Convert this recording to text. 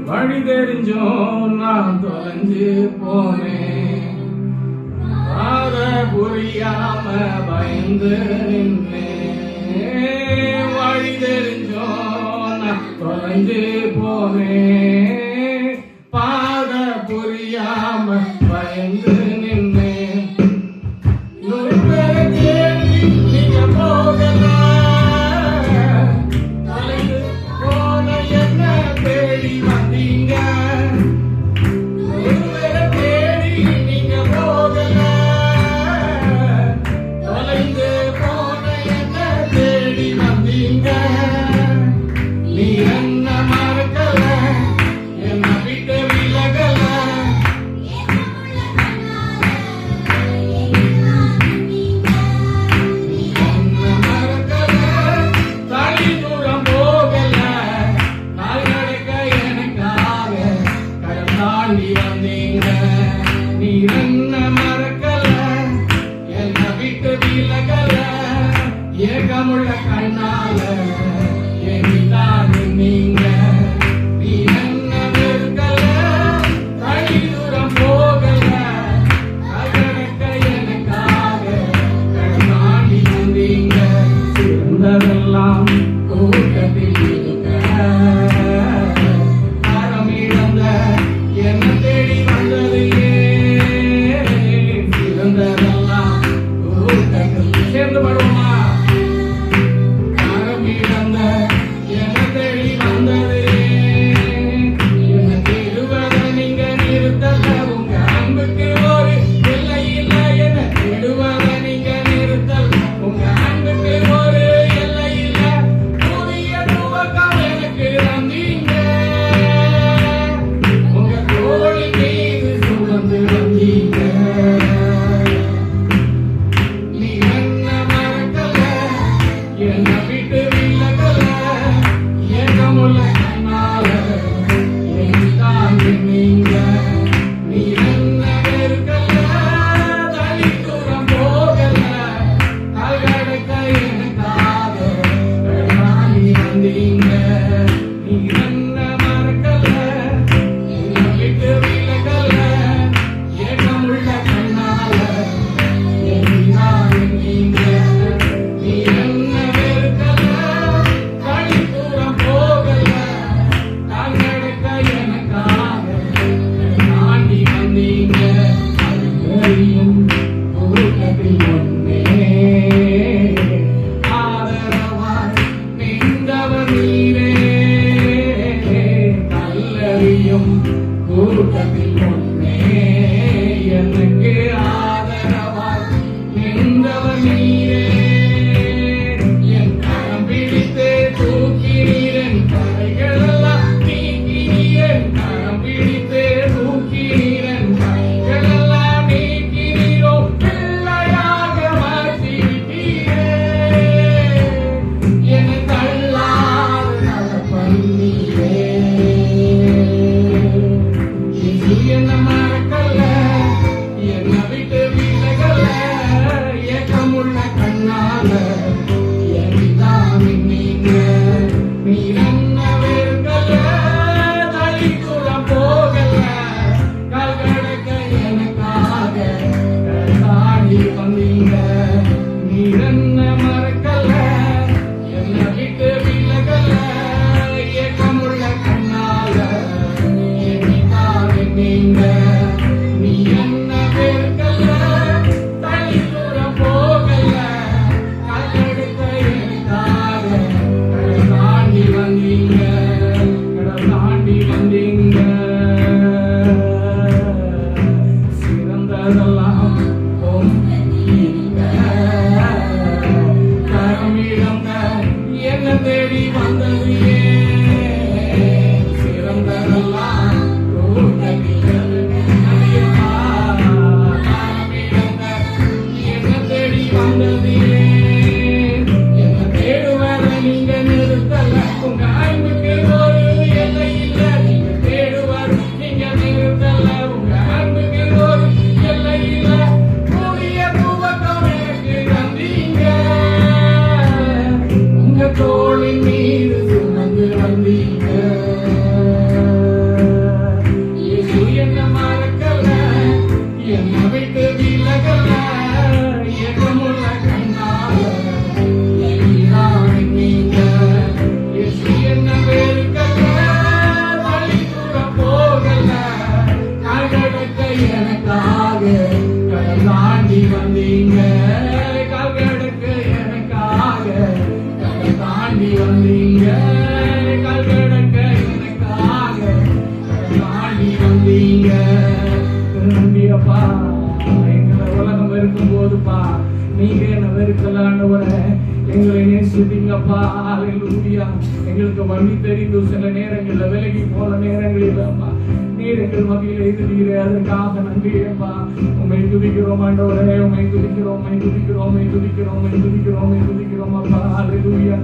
வழி தெரிஞ்சோம் நான் தொலைஞ்சு போனேன். பாத புரியாம பயந்து நின்னேன். வழி தெரிஞ்சோம் நான் தொலைஞ்சு போனேன். பாத புரியாம பயந்து நின்னேன். நீங்க போகல தொலைந்து போன என்ன தேடி வந்தீங்க. தேடி நீங்க போகல தொலைந்து போன என்ன தேடி வந்தீங்க. நீ என்ன மறக்கல என்ன விட்டு விலகல. நீ என்ன மறக்கல என்ன விட்டு விலகல. ஏகமுள்ள கண்ணால எனிதான் நீங்க. நீ என்ன வெறுக்கல தனி தூரம் போகல. அகடக்க எனக்காக கடந்தாண்டி வந்தீங்க. சிறந்ததெல்லாம் கூட்டத்தில் இருக்க அறமிழந்த என்ன தேடி வந்தது ஏன். சிறந்ததெல்லாம் கூட்டத்தில் சேர்ந்து படுவோமா. அறமிழந்த என்ன தேடி வந்தது என்ன தேடுவத நீங்க நிறுத்தல. உங்க அன்புக்கு ஒரு எல்லை இல்லை. என்ன தேடுவத நீங்க நிறுத்தல். உங்க அன்புக்கு ஒரு எல்லை இல்லை. புதிய துவக்கம் எனக்கு தந்தீங்க. உங்க தோள் மீது சுமந்து வந்தீங்க. நீ என்ன மறக்கல என்ன விட்டு விலகல. ஏகமுள்ள கண்ணால எனிதான் நீங்க. நீ என்ன வெறுக்கல தனி தூரம் போகல. அகடக்க எனக்காக கடந்தாண்டி வந்தீங்க. நீ என்ன மறக்கல என்ன விட்டு விலகல. ஏகமுள்ள கண்ணால எனிதான் நீங்க. நீ என்ன வெறுக்கல தனி தூரம் போகல. அகடக்க எனக்காக கடந்தாண்டி வந்தீங்க. அது தெரியும் கூட்டத்தில் ஒன்னே ஆதரவாய் நின்றவர் நீரே. கல்லறியும் கூட்டத்தில் ஒன்னே எனக்கு ஆதரவாய் நின்றவர் நீரே. என் கரம் பிடித்து தூக்கினீரன் கரைகளெல்லாம் நீக்கினீரன். கரம் பிடித்து தூக்கினீரன் கரைகளெல்லாம் நீக்கினீரோ. பிள்ளையாக மாற்றிவிட்டீரே. என்னை தள்ளாத நடப்பண்ணீரே. என்ன நீங்க என்ன வெறுக்கல ஆண்டவரே, எங்களை நேசித்தீங்கப்பா. ஹல்லேலூயா. எங்களுக்கு வழி தெரிந்து சில நேரங்கள்ல விலகி போன நேரங்களில் அம்மா நீர் எங்கள் மத்தியிலே இருக்கிறீரே, அதற்காக நன்றி அப்பா. உம்மை துதிக்கிறோம் ஆண்டவரே, உம்மை துதிக்கிறோம், உம்மை துதிக்கிறோம், உம்மை துதிக்கிறோம், உம்மை துதிக்கிறோம், உம்மை துதிக்கிறோம் அப்பா. ஹல்லேலூயா.